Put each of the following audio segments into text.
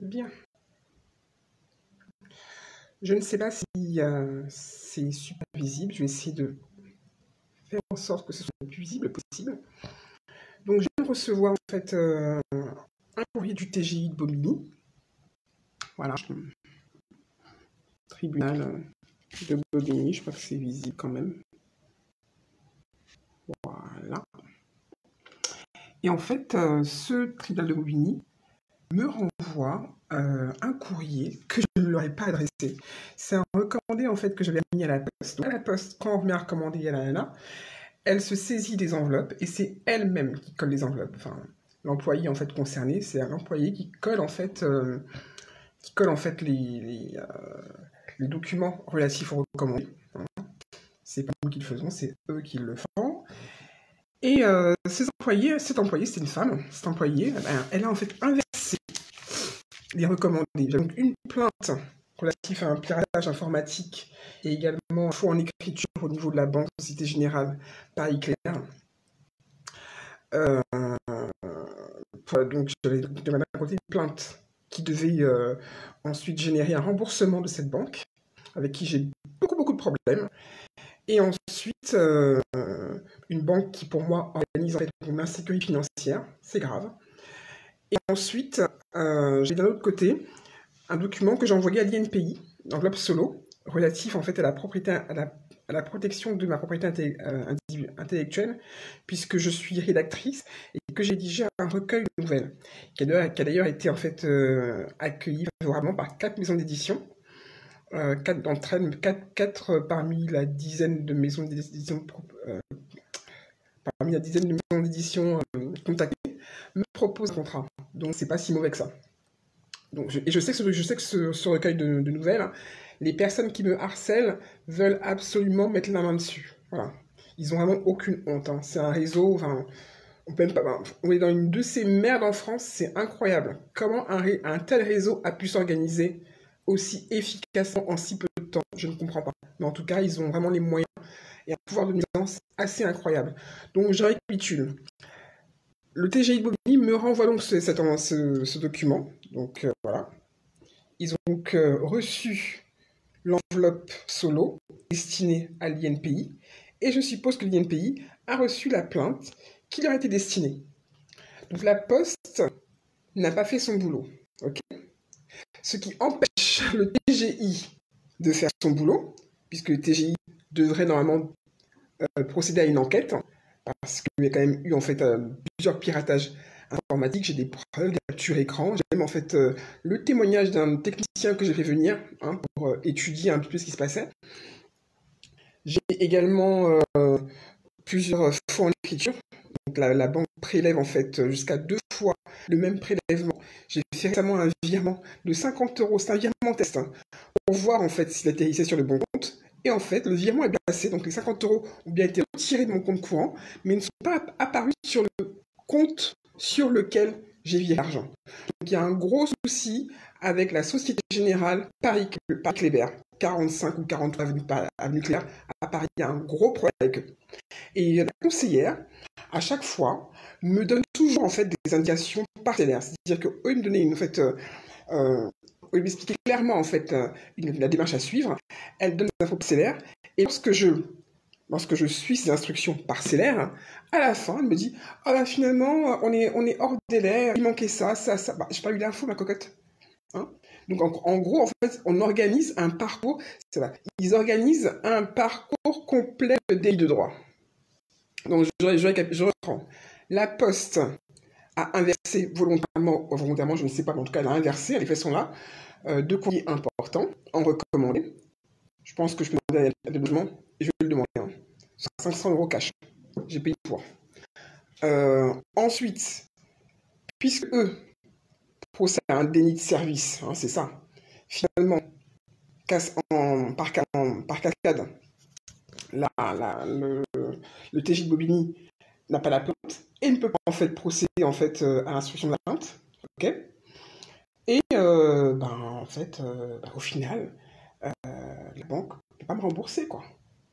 Bien. Je ne sais pas si c'est super visible. Je vais essayer de faire en sorte que ce soit le plus visible possible. Donc, je viens de recevoir en fait un courrier du TGI de Bobigny. Voilà, tribunal de Bobigny. Je crois que c'est visible quand même. Voilà. Et en fait, ce tribunal de Bobigny me renvoie un courrier que je ne leur ai pas adressé. C'est un recommandé en fait que j'avais mis à la poste. Donc, à la poste, quand on remet un recommandé à la elle se saisit des enveloppes et c'est elle-même qui colle les enveloppes. Enfin, l'employé en fait concerné, c'est l'employé qui colle en fait les documents relatifs aux recommandés. C'est pas nous qui le faisons, c'est eux qui le font. Et cet employé, c'est une femme. Cet employé, elle a en fait inversé les recommandés. J'ai donc une plainte relative à un piratage informatique et également un faux en écriture au niveau de la Banque Société Générale Paris-Clair. Donc j'avais demandé à côté une plainte qui devait ensuite générer un remboursement de cette banque, avec qui j'ai beaucoup de problèmes. Et ensuite, une banque qui pour moi organise en fait une insécurité financière, c'est grave. Et ensuite, j'ai d'un autre côté un document que j'ai envoyé à l'INPI, l'enveloppe solo, relatif en fait à la propriété, à la protection de ma propriété intellectuelle, puisque je suis rédactrice et que j'ai rédigé un recueil de nouvelles, qui a d'ailleurs été en fait accueilli favorablement par 4 maisons d'édition, 4 d'entre elles, 4 parmi la dizaine de maisons d'édition contactées, me proposent un contrat. Donc c'est pas si mauvais que ça. Donc, je sais que ce recueil de nouvelles, les personnes qui me harcèlent veulent absolument mettre la main dessus. Voilà. Ils ont vraiment aucune honte. Hein. C'est un réseau. Enfin, on est dans une de ces merdes en France. C'est incroyable. Comment un tel réseau a pu s'organiser aussi efficacement en si peu de temps? Je ne comprends pas. Mais en tout cas, ils ont vraiment les moyens et un pouvoir de nuisance assez incroyable. Donc, je récapitule. Le TGI de Bobigny me renvoie donc ce document. Donc voilà. Ils ont donc reçu l'enveloppe solo destinée à l'INPI. Et je suppose que l'INPI a reçu la plainte qui leur a été destinée. Donc la Poste n'a pas fait son boulot. Okay, ce qui empêche le TGI de faire son boulot, puisque le TGI devrait normalement procéder à une enquête, parce qu'il y a quand même eu en fait plusieurs piratages informatiques. J'ai des preuves, des captures écran. J'ai même en fait le témoignage d'un technicien que j'ai fait venir pour étudier un peu ce qui se passait. J'ai également plusieurs faux en écriture. Donc la banque prélève en fait jusqu'à 2 fois le même prélèvement. J'ai fait récemment un virement de 50 euros, c'est un virement test, pour voir en fait s'il atterrissait sur le bon compte. Et en fait, le virement est passé, donc les 50 euros ont bien été retirés de mon compte courant, mais ne sont pas apparus sur le compte sur lequel j'ai viré l'argent. Donc il y a un gros souci avec la Société Générale Paris-Kléber, 45 ou 43 avenue Claire. À Paris, il y a un gros problème avec eux. Et la conseillère, à chaque fois, me donne toujours en fait des indications parcellaires. C'est-à-dire qu'eux, ils me donnaient en fait, ils m'expliquaient clairement en fait la démarche à suivre. Elle donne des infos parcellaires. Et lorsque je suis ces instructions parcellaires, à la fin, elle me dit ah bah finalement on est hors délai, il manquait ça. Bah, j'ai pas eu l'info, ma cocotte. Hein, donc en gros, en fait, on organise un parcours. Ils organisent un parcours complet de délit de droit. Donc je reprends. La Poste a inversé volontairement, je ne sais pas, mais en tout cas elle a inversé, elle est fait son là, deux courriers importants en recommandé. Je pense que je peux demander à des logements et je vais le demander. Hein. 500 euros cash. J'ai payé pour. Ensuite, puisque eux procèdent à un déni de service, hein, c'est ça, finalement, par cascade, le TJ de Bobigny n'a pas la plainte et ne peut pas en fait procéder en fait à l'instruction de la plainte. Ok. Et en fait, au final, la banque ne peut pas me rembourser quoi,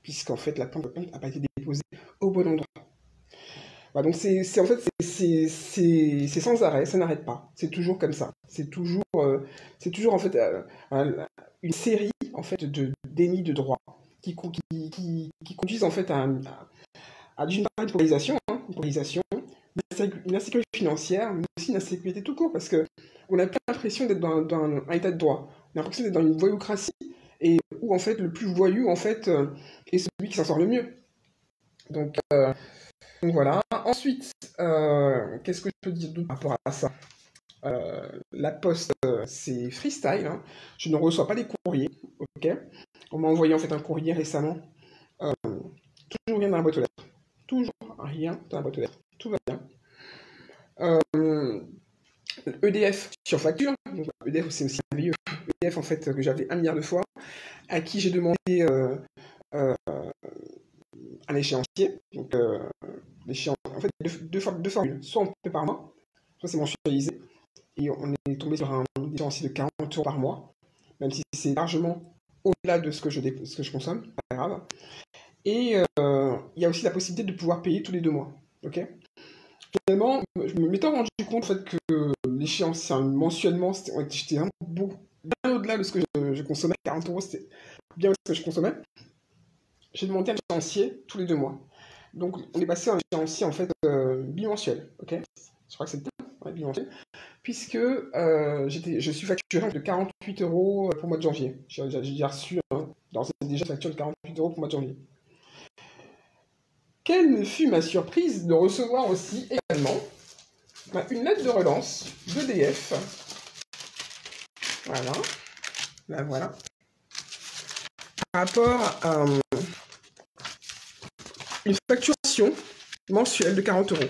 puisqu'en fait la plainte n'a pas été déposée au bon endroit. Voilà, donc en fait, c'est sans arrêt, ça n'arrête pas. C'est toujours comme ça. C'est toujours en fait une série en fait de dénis de droit qui conduisent en fait à d'une part une polarisation, une insécurité financière, mais aussi une insécurité tout court, parce que on n'a pas l'impression d'être dans un état de droit. On a l'impression d'être dans une voyoucratie, et où en fait le plus voyou en fait est celui qui s'en sort le mieux. Donc, voilà. Ensuite, qu'est-ce que je peux dire d'autre par rapport à ça? La poste, c'est freestyle, hein. Je ne reçois pas les courriers, ok? On m'a envoyé en fait un courrier récemment. Euh, Toujours rien dans la boîte aux lettres. Toujours rien dans la boîte aux lettres. Tout va bien. EDF sur facture. Donc, EDF, c'est aussi merveilleux. EDF, en fait, que j'avais 1 milliard de fois, à qui j'ai demandé euh, un échéancier. Donc, en fait, deux formules. Soit on paie par mois, soit c'est mensualisé. Et on est tombé sur un échéancier de 40 euros par mois, même si c'est largement au-delà de ce que je consomme, pas grave. Et il y a aussi la possibilité de pouvoir payer tous les 2 mois. Ok. Finalement, je me m'étais rendu compte en fait, que l'échéance mensuellement, j'étais vraiment bien au-delà de ce que je consommais. 40 euros, c'était bien ce que je consommais. J'ai demandé un échéancier tous les 2 mois. Donc, on est passé à un échéancier en fait bimensuel. Ok. Je crois que c'est ouais, bimensuel. Puisque je suis facturé de 48 euros pour le mois de janvier. J'ai déjà reçu déjà facture de 48 euros pour le mois de janvier. Quelle ne fut ma surprise de recevoir aussi également une lettre de relance d'EDF. Voilà. Là, voilà. Par rapport à une facturation mensuelle de 40 euros.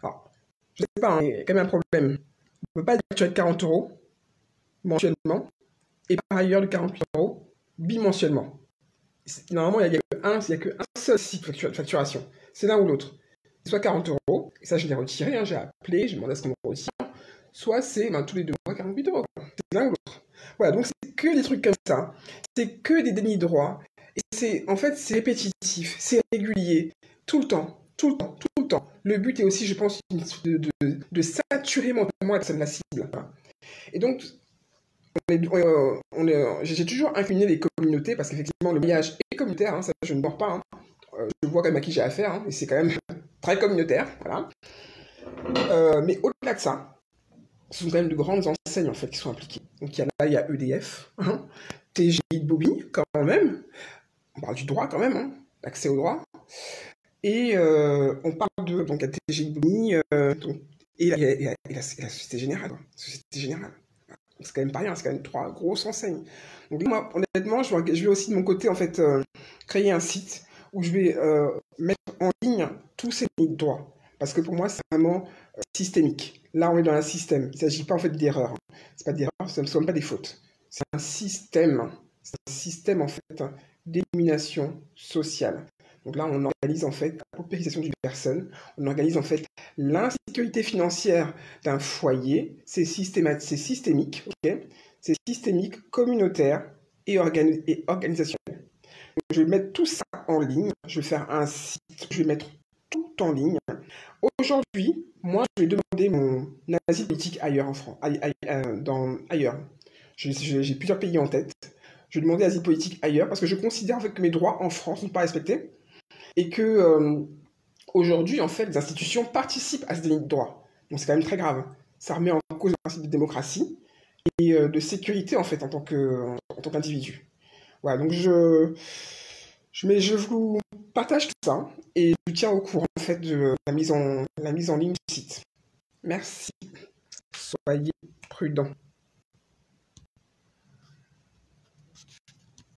Alors, je ne sais pas, hein, il y a quand même un problème. On ne peut pas facturer de 40 euros mensuellement et par ailleurs de 48 euros bimensuellement. Normalement, il n'y a qu'un seul site de facturation. C'est l'un ou l'autre. Soit 40 euros, et ça je l'ai retiré, hein, j'ai appelé, j'ai demandé à ce qu'on me retire. Soit c'est tous les 2 mois 48 euros. C'est l'un ou l'autre. Voilà, donc c'est que des trucs comme ça. C'est que des dénis de droit. Et en fait, c'est répétitif, c'est régulier, tout le temps, tout le temps, tout le temps. Le but est aussi, je pense, de saturer mentalement la personne, la cible. Et donc, j'ai toujours incliné les communautés parce qu'effectivement, le mariage est communautaire, hein, ça je ne dors pas. Hein. Je vois quand même à qui j'ai affaire, hein, et c'est quand même très communautaire. Voilà. Mais au-delà de ça, ce sont quand même de grandes enseignes en fait qui sont impliquées. Donc il y a EDF, hein, TGI de Bobigny quand même, on parle du droit quand même, hein, l'accès au droit. Et on parle de donc à TGI de Bobigny et la Société Générale. Société Générale. C'est quand même pas rien, c'est quand même 3 grosses enseignes. Donc moi, honnêtement, je vais aussi de mon côté en fait créer un site où je vais mettre en ligne tous ces droits. Parce que pour moi, c'est vraiment systémique. Là, on est dans un système. Il ne s'agit pas en fait d'erreurs. C'est pas d'erreurs, ce ne sont pas des fautes. C'est un système. C'est un système en fait d'élimination sociale. Donc là, on organise en fait la paupérisation d'une personne. On organise en fait l'insécurité financière d'un foyer. C'est systémique, ok. C'est systémique, communautaire et organisationnel. Donc, je vais mettre tout ça en ligne. Je vais faire un site. Je vais mettre tout en ligne. Aujourd'hui, moi, je vais demander mon asile politique ailleurs en France, ailleurs. J'ai plusieurs pays en tête. Je vais demander asile politique ailleurs parce que je considère en fait que mes droits en France ne sont pas respectés et que aujourd'hui, en fait, les institutions participent à ce déni de droit. Donc c'est quand même très grave. Ça remet en cause le principe de démocratie et de sécurité en fait en tant qu'individu. Voilà, donc je vous partage tout ça et je vous tiens au courant en fait de la mise en ligne du site. Merci. Soyez prudents.